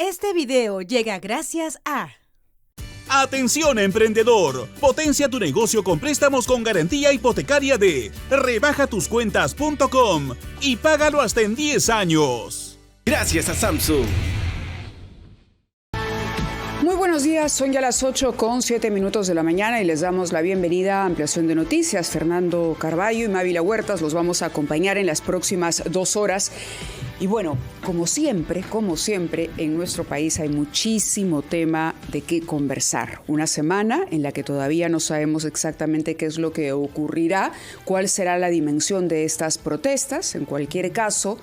Este video llega gracias a... Atención emprendedor, potencia tu negocio con préstamos con garantía hipotecaria de rebajatuscuentas.com y págalo hasta en 10 años. Gracias a Samsung. Muy buenos días, son ya las 8:07 de la mañana y les damos la bienvenida a Ampliación de Noticias. Fernando Carballo y Mávila Huertas los vamos a acompañar en las próximas 2 horas. Y bueno, como siempre, en nuestro país hay muchísimo tema de qué conversar. Una semana en la que todavía no sabemos exactamente qué es lo que ocurrirá, cuál será la dimensión de estas protestas. En cualquier caso,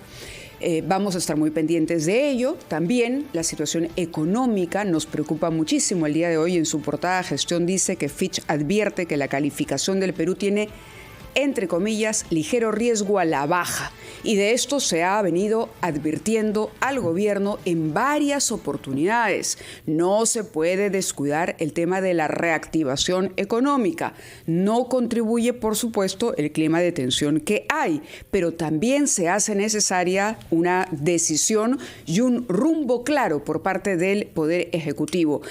vamos a estar muy pendientes de ello. También la situación económica nos preocupa muchísimo. El día de hoy en su portada Gestión dice que Fitch advierte que la calificación del Perú tiene, entre comillas, ligero riesgo a la baja. Y de esto se ha venido advirtiendo al gobierno en varias oportunidades. No se puede descuidar el tema de la reactivación económica. No contribuye, por supuesto, el clima de tensión que hay, pero también se hace necesaria una decisión y un rumbo claro por parte del Poder Ejecutivo.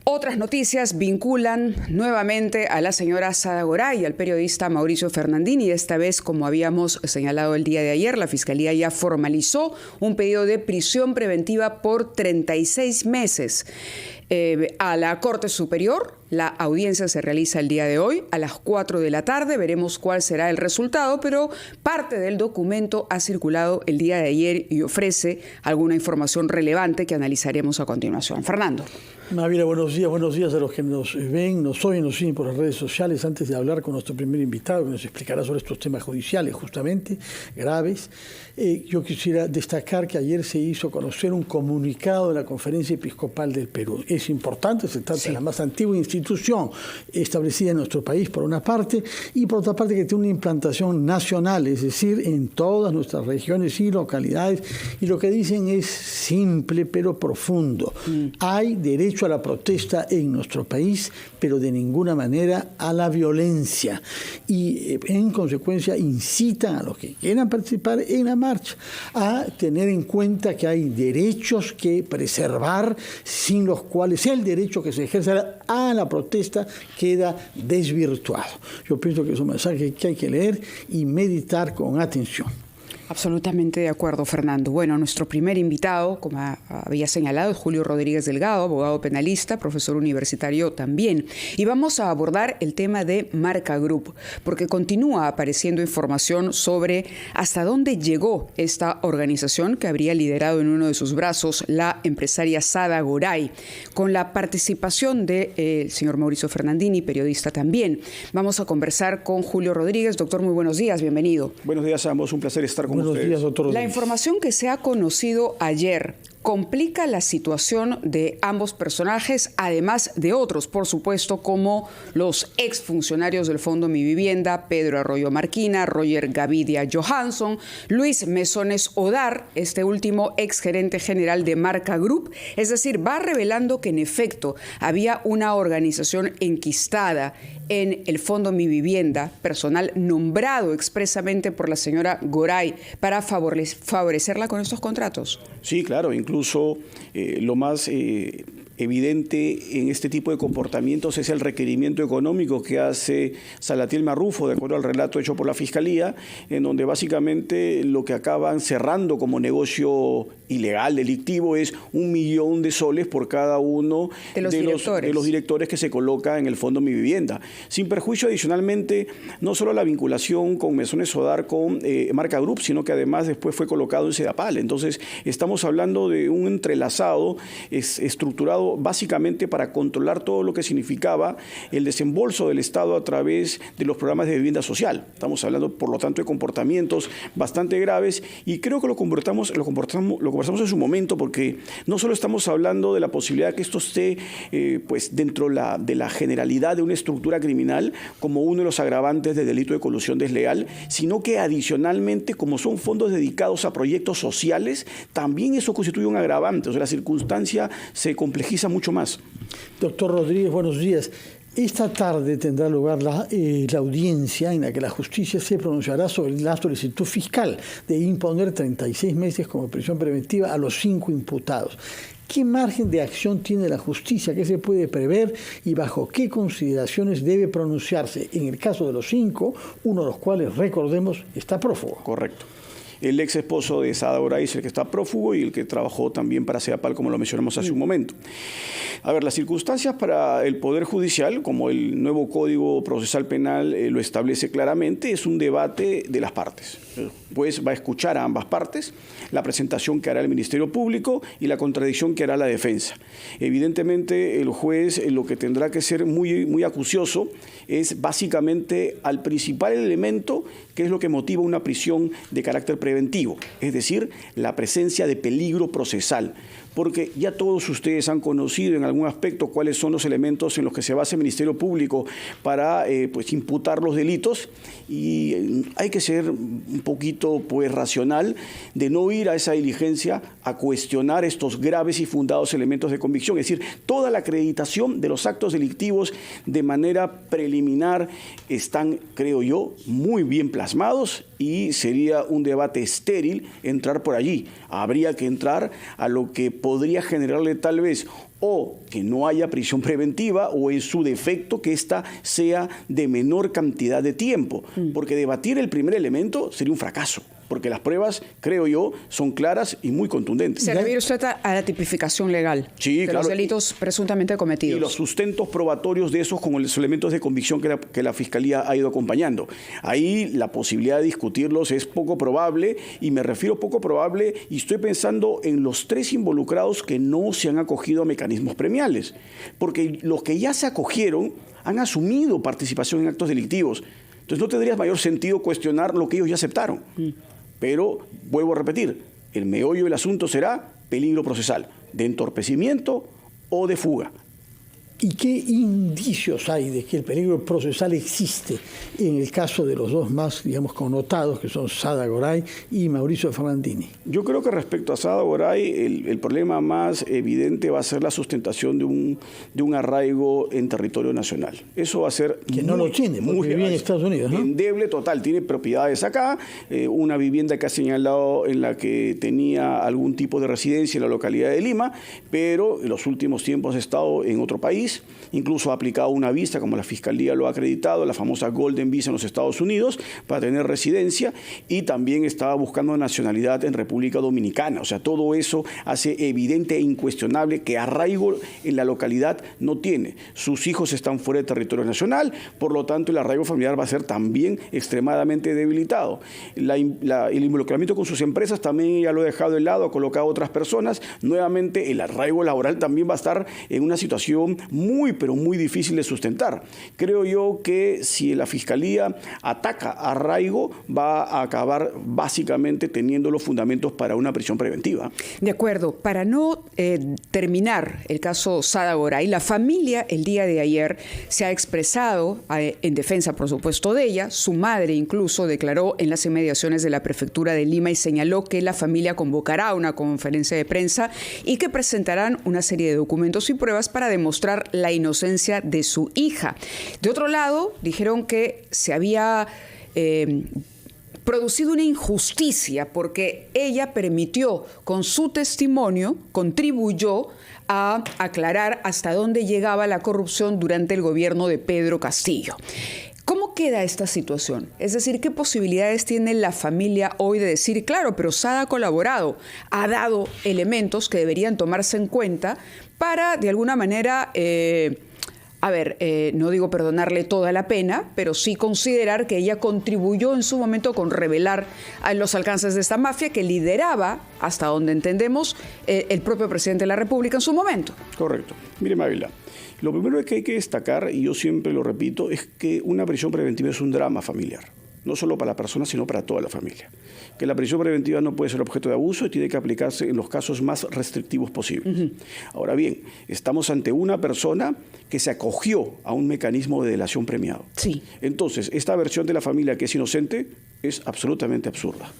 Otras noticias vinculan nuevamente a la señora Sada Goray y al periodista Mauricio Fernandini. Esta vez, como habíamos señalado el día de ayer, la Fiscalía ya formalizó un pedido de prisión preventiva por 36 meses a la Corte Superior. La audiencia se realiza el día de hoy a las 4 de la tarde. Veremos cuál será el resultado, pero parte del documento ha circulado el día de ayer y ofrece alguna información relevante que analizaremos a continuación. Fernando. Mávila, buenos días a los que nos ven, nos oyen, nos siguen por las redes sociales. Antes de hablar con nuestro primer invitado, que nos explicará sobre estos temas judiciales justamente graves, yo quisiera destacar que ayer se hizo conocer un comunicado de la Conferencia Episcopal del Perú. Es importante, se trata de la más antigua institución establecida en nuestro país, por una parte, y por otra parte que tiene una implantación nacional, es decir, en todas nuestras regiones y localidades, y lo que dicen es simple pero profundo. Hay derecho a la protesta en nuestro país, pero de ninguna manera a la violencia, y en consecuencia incitan a los que quieran participar en la marcha a tener en cuenta que hay derechos que preservar, sin los cuales el derecho que se ejerce a la protesta queda desvirtuado. Yo pienso que es un mensaje que hay que leer y meditar con atención. Absolutamente de acuerdo, Fernando. Bueno, nuestro primer invitado, como había señalado, es Julio Rodríguez Delgado, abogado penalista, profesor universitario también. Y vamos a abordar el tema de Marca Group, porque continúa apareciendo información sobre hasta dónde llegó esta organización que habría liderado en uno de sus brazos la empresaria Sada Goray, con la participación del señor Mauricio Fernandini, periodista también. Vamos a conversar con Julio Rodríguez. Doctor, muy buenos días, bienvenido. Buenos días a ambos, un placer estar con Buenos días, doctor. La información que se ha conocido ayer complica la situación de ambos personajes, además de otros, por supuesto, como los exfuncionarios del Fondo Mi Vivienda, Pedro Arroyo Marquina, Roger Gavidia Johansson, Luis Mesones Odar, este último exgerente general de Marca Group. Es decir, va revelando que en efecto había una organización enquistada en el Fondo Mi Vivienda, personal nombrado expresamente por la señora Goray para favorecerla con estos contratos. Sí, claro, incluso lo más evidente en este tipo de comportamientos es el requerimiento económico que hace Salatiel Marrufo, de acuerdo al relato hecho por la Fiscalía, en donde básicamente lo que acaban cerrando como negocio ilegal, delictivo, es 1 millón de soles por cada uno de los directores que se coloca en el Fondo Mi Vivienda. Sin perjuicio, adicionalmente, no solo la vinculación con Mesones Odar con Marca Group, sino que además después fue colocado en Sedapal. Entonces, estamos hablando de un entrelazado estructurado básicamente para controlar todo lo que significaba el desembolso del Estado a través de los programas de vivienda social. Estamos hablando, por lo tanto, de comportamientos bastante graves, y creo que lo conversamos en su momento, porque no solo estamos hablando de la posibilidad que esto esté pues dentro de la generalidad de una estructura criminal como uno de los agravantes del delito de colusión desleal, sino que adicionalmente, como son fondos dedicados a proyectos sociales, también eso constituye un agravante. O sea, la circunstancia se complejiza mucho más. Doctor Rodríguez, buenos días. Esta tarde tendrá lugar la audiencia en la que la justicia se pronunciará sobre la solicitud fiscal de imponer 36 meses como prisión preventiva a los 5 imputados. ¿Qué margen de acción tiene la justicia? ¿Qué se puede prever? ¿Y bajo qué consideraciones debe pronunciarse en el caso de los 5, uno de los cuales, recordemos, está prófugo? Correcto. El ex esposo de Saada Goray es el que está prófugo y el que trabajó también para CEDAPAL, como lo mencionamos hace un momento. A ver, las circunstancias para el Poder Judicial, como el nuevo Código Procesal Penal lo establece claramente, es un debate de las partes. Pues va a escuchar a ambas partes, la presentación que hará el Ministerio Público y la contradicción que hará la defensa. Evidentemente, el juez lo que tendrá que ser muy acucioso es básicamente al principal elemento, que es lo que motiva una prisión de carácter preventivo, es decir, la presencia de peligro procesal. Porque ya todos ustedes han conocido en algún aspecto cuáles son los elementos en los que se basa el Ministerio Público para imputar los delitos, y hay que ser un poquito racional de no ir a esa diligencia a cuestionar estos graves y fundados elementos de convicción. Es decir, toda la acreditación de los actos delictivos de manera preliminar están, creo yo, muy bien plasmados, y sería un debate estéril entrar por allí. Habría que entrar a lo que podría generarle tal vez o que no haya prisión preventiva, o en su defecto que ésta sea de menor cantidad de tiempo, porque debatir el primer elemento sería un fracaso, porque las pruebas, creo yo, son claras y muy contundentes. ¿Se refiere usted a la tipificación legal de los delitos presuntamente cometidos? Y los sustentos probatorios de esos con los elementos de convicción que la Fiscalía ha ido acompañando. Ahí la posibilidad de discutirlos es poco probable, y me refiero poco probable, y estoy pensando en los 3 involucrados que no se han acogido a mecanismos premiales, porque los que ya se acogieron han asumido participación en actos delictivos. Entonces no tendría mayor sentido cuestionar lo que ellos ya aceptaron. Pero, vuelvo a repetir, el meollo del asunto será peligro procesal, de entorpecimiento o de fuga. ¿Y qué indicios hay de que el peligro procesal existe en el caso de los 2 más, digamos, connotados, que son Saada Goray y Mauricio Ferrandini? Yo creo que respecto a Saada Goray, el problema más evidente va a ser la sustentación de un arraigo en territorio nacional. Eso va a ser... Que no lo tiene, porque vive en Estados Unidos, ¿no? Endeble total, tiene propiedades acá, una vivienda que ha señalado en la que tenía algún tipo de residencia en la localidad de Lima, pero en los últimos tiempos ha estado en otro país. Incluso ha aplicado una visa, como la Fiscalía lo ha acreditado, la famosa Golden Visa en los Estados Unidos, para tener residencia, y también estaba buscando nacionalidad en República Dominicana. O sea, todo eso hace evidente e incuestionable que arraigo en la localidad no tiene. Sus hijos están fuera del territorio nacional, por lo tanto el arraigo familiar va a ser también extremadamente debilitado. El involucramiento con sus empresas también ya lo ha dejado de lado, ha colocado a otras personas. Nuevamente el arraigo laboral también va a estar en una situación pero muy difícil de sustentar. Creo yo que si la Fiscalía ataca a arraigo, va a acabar básicamente teniendo los fundamentos para una prisión preventiva. De acuerdo. Para no terminar el caso Saada Goray, la familia el día de ayer se ha expresado en defensa, por supuesto, de ella. Su madre incluso declaró en las inmediaciones de la prefectura de Lima y señaló que la familia convocará una conferencia de prensa y que presentarán una serie de documentos y pruebas para demostrar la inocencia de su hija. De otro lado, dijeron que se había producido una injusticia porque ella permitió, con su testimonio, contribuyó a aclarar hasta dónde llegaba la corrupción durante el gobierno de Pedro Castillo. ¿Cómo queda esta situación? Es decir, ¿qué posibilidades tiene la familia hoy de decir, claro, pero Saada ha colaborado, ha dado elementos que deberían tomarse en cuenta para, de alguna manera, no digo perdonarle toda la pena, pero sí considerar que ella contribuyó en su momento con revelar los alcances de esta mafia que lideraba, hasta donde entendemos, el propio presidente de la República en su momento? Correcto. Mire, Mávila, lo primero que hay que destacar, y yo siempre lo repito, es que una prisión preventiva es un drama familiar. No solo para la persona, sino para toda la familia. Que la prisión preventiva no puede ser objeto de abuso y tiene que aplicarse en los casos más restrictivos posibles. Ahora bien, estamos ante una persona que se acogió a un mecanismo de delación premiado. Sí. Entonces, esta versión de la familia que es inocente es absolutamente absurda.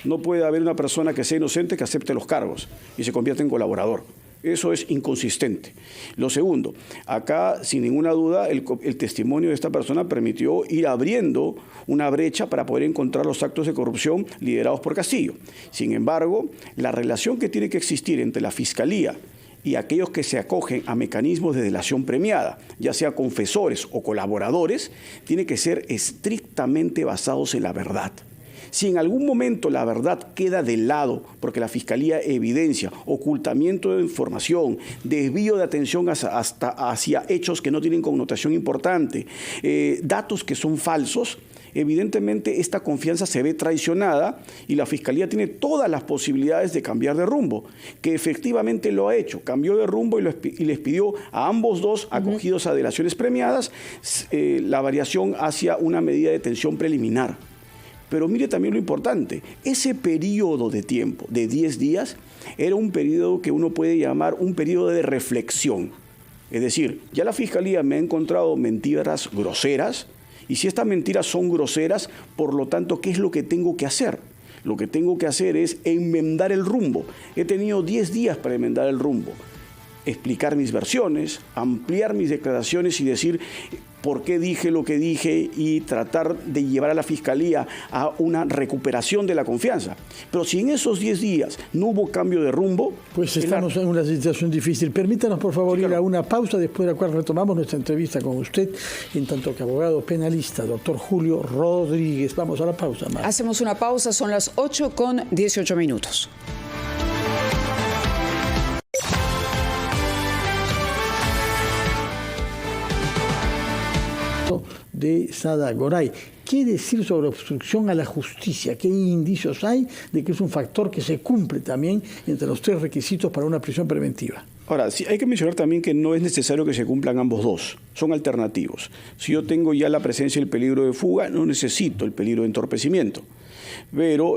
No puede haber una persona que sea inocente que acepte los cargos y se convierta en colaborador. Eso es inconsistente. Lo segundo, acá sin ninguna duda el testimonio de esta persona permitió ir abriendo una brecha para poder encontrar los actos de corrupción liderados por Castillo. Sin embargo, la relación que tiene que existir entre la Fiscalía y aquellos que se acogen a mecanismos de delación premiada, ya sea confesores o colaboradores, tiene que ser estrictamente basados en la verdad. Si en algún momento la verdad queda de lado, porque la Fiscalía evidencia ocultamiento de información, desvío de atención hacia hechos que no tienen connotación importante, datos que son falsos, evidentemente esta confianza se ve traicionada y la Fiscalía tiene todas las posibilidades de cambiar de rumbo, que efectivamente lo ha hecho, cambió de rumbo y les pidió a ambos dos acogidos a delaciones premiadas la variación hacia una medida de detención preliminar. Pero mire también lo importante, ese periodo de tiempo de 10 días era un periodo que uno puede llamar un periodo de reflexión. Es decir, ya la Fiscalía me ha encontrado mentiras groseras, y si estas mentiras son groseras, por lo tanto, ¿qué es lo que tengo que hacer? Lo que tengo que hacer es enmendar el rumbo. He tenido 10 días para enmendar el rumbo. Explicar mis versiones, ampliar mis declaraciones y decir por qué dije lo que dije y tratar de llevar a la Fiscalía a una recuperación de la confianza. Pero si en esos 10 días no hubo cambio de rumbo... Pues estamos en una situación difícil. Permítanos, por favor, ir a una pausa, después de la cual retomamos nuestra entrevista con usted, en tanto que abogado penalista, doctor Julio Rodríguez. Vamos a la pausa, Mar. Hacemos una pausa, son las 8:18. De Sada Goray. ¿Qué decir sobre obstrucción a la justicia? ¿Qué indicios hay de que es un factor que se cumple también entre los 3 requisitos para una prisión preventiva? Ahora, sí, hay que mencionar también que no es necesario que se cumplan ambos dos, son alternativos. Si yo tengo ya la presencia del peligro de fuga, no necesito el peligro de entorpecimiento. Pero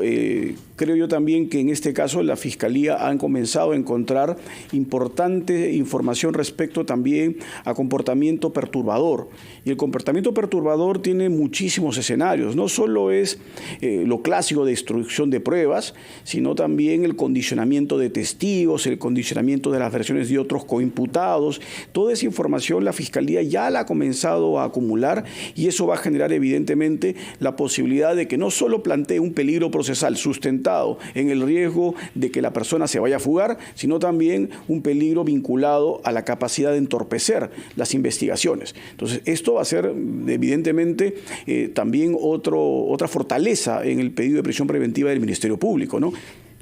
creo yo también que en este caso la Fiscalía han comenzado a encontrar importante información respecto también a comportamiento perturbador. Y el comportamiento perturbador tiene muchísimos escenarios. No solo es lo clásico de destrucción de pruebas, sino también el condicionamiento de testigos, el condicionamiento de las versiones de otros coimputados. Toda esa información la Fiscalía ya la ha comenzado a acumular y eso va a generar evidentemente la posibilidad de que no solo plantee un peligro procesal sustentado en el riesgo de que la persona se vaya a fugar, sino también un peligro vinculado a la capacidad de entorpecer las investigaciones. Entonces, esto va a ser evidentemente también otra fortaleza en el pedido de prisión preventiva del Ministerio Público, ¿no?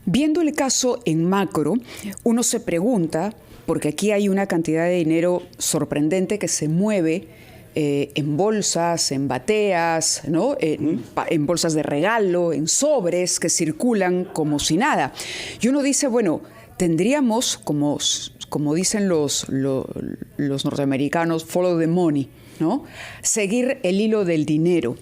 Viendo el caso en macro, uno se pregunta, porque aquí hay una cantidad de dinero sorprendente que se mueve en bolsas, en bateas, ¿no? En bolsas de regalo, en sobres que circulan como si nada. Y uno dice, bueno, tendríamos, como dicen los norteamericanos, follow the money, ¿no? Seguir el hilo del dinero.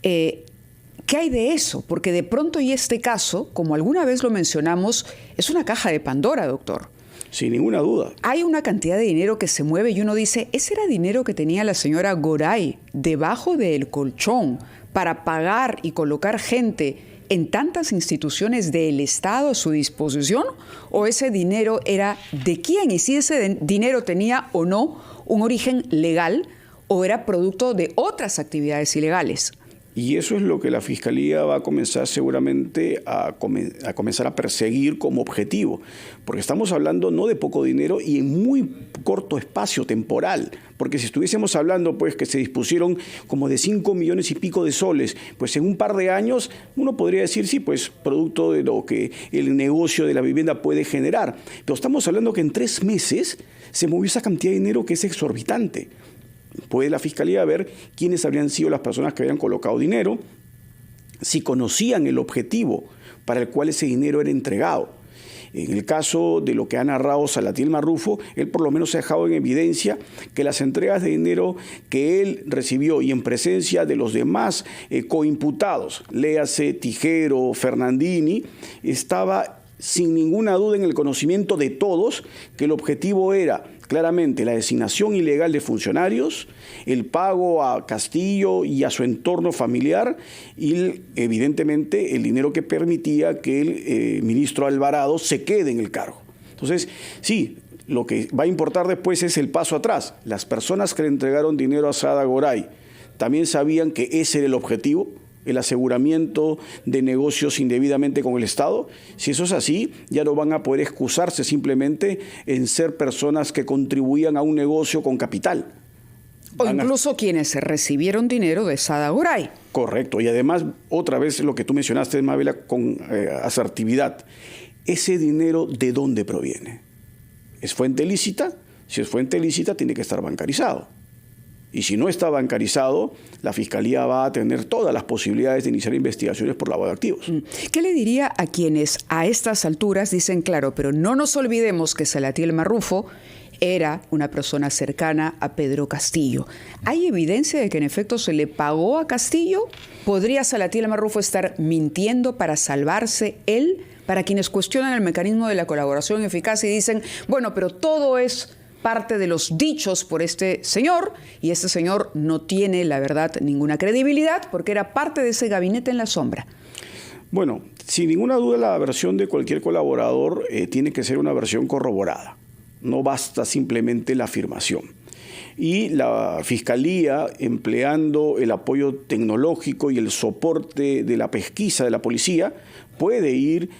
¿Qué hay de eso? Porque de pronto y este caso, como alguna vez lo mencionamos, es una caja de Pandora, doctor. Sin ninguna duda. Hay una cantidad de dinero que se mueve y uno dice, ese era dinero que tenía la señora Goray debajo del colchón para pagar y colocar gente en tantas instituciones del Estado a su disposición, o ese dinero era de quién y si ese dinero tenía o no un origen legal o era producto de otras actividades ilegales. Y eso es lo que la Fiscalía va a comenzar seguramente a comenzar a perseguir como objetivo, porque estamos hablando no de poco dinero y en muy corto espacio temporal, porque si estuviésemos hablando pues que se dispusieron como de 5 millones y pico de soles, pues en un par de años uno podría decir sí, pues producto de lo que el negocio de la vivienda puede generar, pero estamos hablando que en 3 meses se movió esa cantidad de dinero que es exorbitante. Puede la Fiscalía ver quiénes habrían sido las personas que habían colocado dinero, si conocían el objetivo para el cual ese dinero era entregado. En el caso de lo que ha narrado Salatiel Marrufo, él por lo menos ha dejado en evidencia que las entregas de dinero que él recibió y en presencia de los demás coimputados, léase Tijero, Fernandini, estaba sin ninguna duda en el conocimiento de todos que el objetivo era claramente la designación ilegal de funcionarios, el pago a Castillo y a su entorno familiar y evidentemente el dinero que permitía que el ministro Alvarado se quede en el cargo. Entonces, sí, Lo que va a importar después es el paso atrás. Las personas que le entregaron dinero a Saada Goray también sabían que ese era el objetivo, el aseguramiento de negocios indebidamente con el Estado. Si eso es así, ya no van a poder excusarse simplemente en ser personas que contribuían a un negocio con capital. O incluso quienes recibieron dinero de Saada Goray. Correcto. Y además, otra vez lo que tú mencionaste, Mávila, con asertividad. ¿Ese dinero de dónde proviene? ¿Es fuente lícita? Si es fuente lícita, tiene que estar bancarizado. Y si no está bancarizado, la Fiscalía va a tener todas las posibilidades de iniciar investigaciones por lavado de activos. ¿Qué le diría a quienes a estas alturas dicen, claro, pero no nos olvidemos que Salatiel Marrufo era una persona cercana a Pedro Castillo? ¿Hay evidencia de que en efecto se le pagó a Castillo? ¿Podría Salatiel Marrufo estar mintiendo para salvarse él? Para quienes cuestionan el mecanismo de la colaboración eficaz y dicen, bueno, pero todo es parte de los dichos por este señor, y este señor no tiene, la verdad, ninguna credibilidad porque era parte de ese gabinete en la sombra. Bueno, sin ninguna duda la versión de cualquier colaborador tiene que ser una versión corroborada. No basta simplemente la afirmación. Y la Fiscalía, empleando el apoyo tecnológico y el soporte de la pesquisa de la policía, puede ir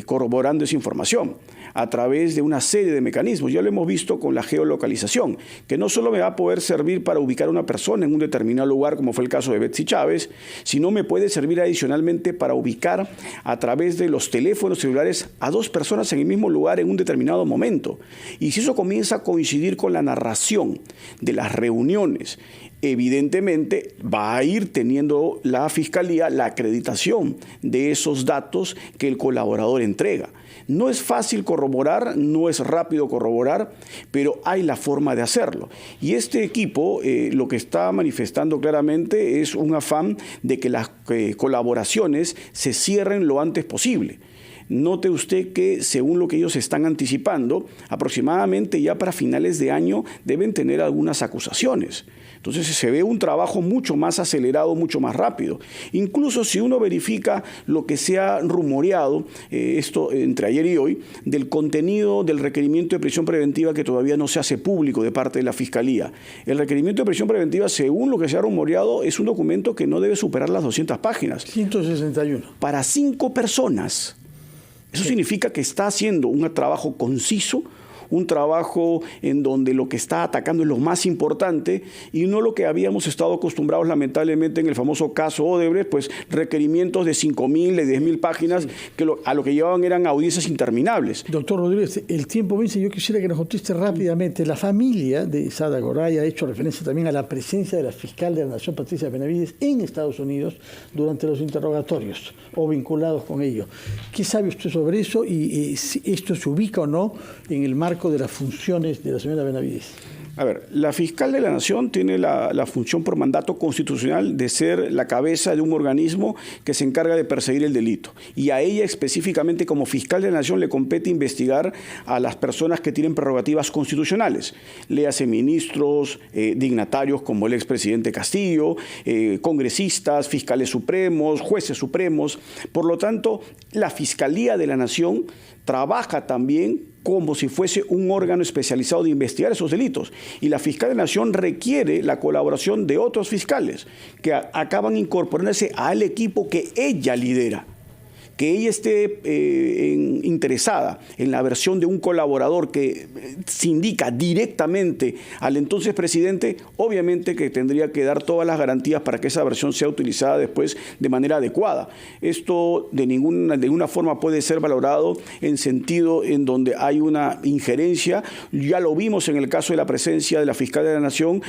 corroborando esa información a través de una serie de mecanismos. Ya lo hemos visto con la geolocalización, que no solo me va a poder servir para ubicar a una persona en un determinado lugar, como fue el caso de Betsy Chávez, sino me puede servir adicionalmente para ubicar a través de los teléfonos celulares a dos personas en el mismo lugar en un determinado momento. Y si eso comienza a coincidir con la narración de las reuniones, evidentemente va a ir teniendo la Fiscalía la acreditación de esos datos que el colaborador entrega. No es fácil corroborar, no es rápido corroborar, pero hay la forma de hacerlo. Y este equipo lo que está manifestando claramente es un afán de que las colaboraciones se cierren lo antes posible. Note usted que, según lo que ellos están anticipando, aproximadamente ya para finales de año deben tener algunas acusaciones. Entonces se ve un trabajo mucho más acelerado, mucho más rápido. Incluso si uno verifica lo que se ha rumoreado, esto entre ayer y hoy, del contenido del requerimiento de prisión preventiva que todavía no se hace público de parte de la Fiscalía. El requerimiento de prisión preventiva, según lo que se ha rumoreado, es un documento que no debe superar las 200 páginas. 161. Para 5 personas. Eso significa que está haciendo un trabajo conciso, un trabajo en donde lo que está atacando es lo más importante y no lo que habíamos estado acostumbrados lamentablemente en el famoso caso Odebrecht, pues requerimientos de 5.000, de 10.000 páginas, sí, que a lo que llevaban eran audiencias interminables. Doctor Rodríguez, el tiempo vence. Yo quisiera que nos conteste rápidamente. La familia de Saada Goray ha hecho referencia también a la presencia de la fiscal de la Nación, Patricia Benavides, en Estados Unidos durante los interrogatorios o vinculados con ello. ¿Qué sabe usted sobre eso y si esto se ubica o no en el marco de las funciones de la señora Benavides? A ver, la fiscal de la Nación tiene la función por mandato constitucional de ser la cabeza de un organismo que se encarga de perseguir el delito. Y a ella específicamente como fiscal de la Nación le compete investigar a las personas que tienen prerrogativas constitucionales. Léase ministros, dignatarios como el expresidente Castillo, congresistas, fiscales supremos, jueces supremos. Por lo tanto, la Fiscalía de la Nación trabaja también como si fuese un órgano especializado de investigar esos delitos. Y la Fiscalía de la Nación requiere la colaboración de otros fiscales que acaban incorporándose al equipo que ella lidera. Que ella esté interesada en la versión de un colaborador que se indica directamente al entonces presidente, obviamente que tendría que dar todas las garantías para que esa versión sea utilizada después de manera adecuada. Esto de ninguna forma puede ser valorado en sentido en donde hay una injerencia. Ya lo vimos en el caso de la presencia de la fiscal de la Nación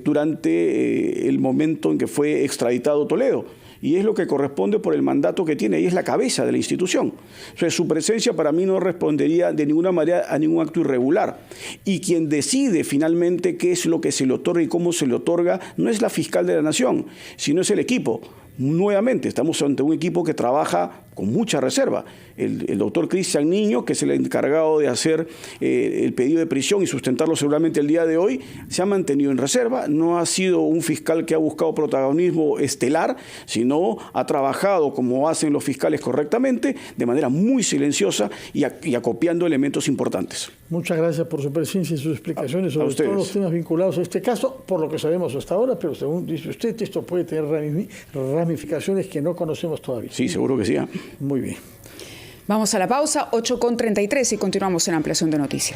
durante el momento en que fue extraditado Toledo. Y es lo que corresponde por el mandato que tiene, y es la cabeza de la institución. O sea, su presencia para mí no respondería de ninguna manera a ningún acto irregular. Y quien decide finalmente qué es lo que se le otorga y cómo se le otorga no es la fiscal de la Nación, sino es el equipo. Nuevamente, estamos ante un equipo que trabaja con mucha reserva. El doctor Cristian Niño, que es el encargado de hacer el pedido de prisión y sustentarlo seguramente el día de hoy, se ha mantenido en reserva. No ha sido un fiscal que ha buscado protagonismo estelar, sino ha trabajado como hacen los fiscales correctamente, de manera muy silenciosa y acopiando elementos importantes. Muchas gracias por su presencia y sus explicaciones sobre todos los temas vinculados a este caso, por lo que sabemos hasta ahora, pero según dice usted, esto puede tener ramificaciones que no conocemos todavía. Sí, seguro que sí. Muy bien. Vamos a la pausa, 8:33 y continuamos en Ampliación de Noticias.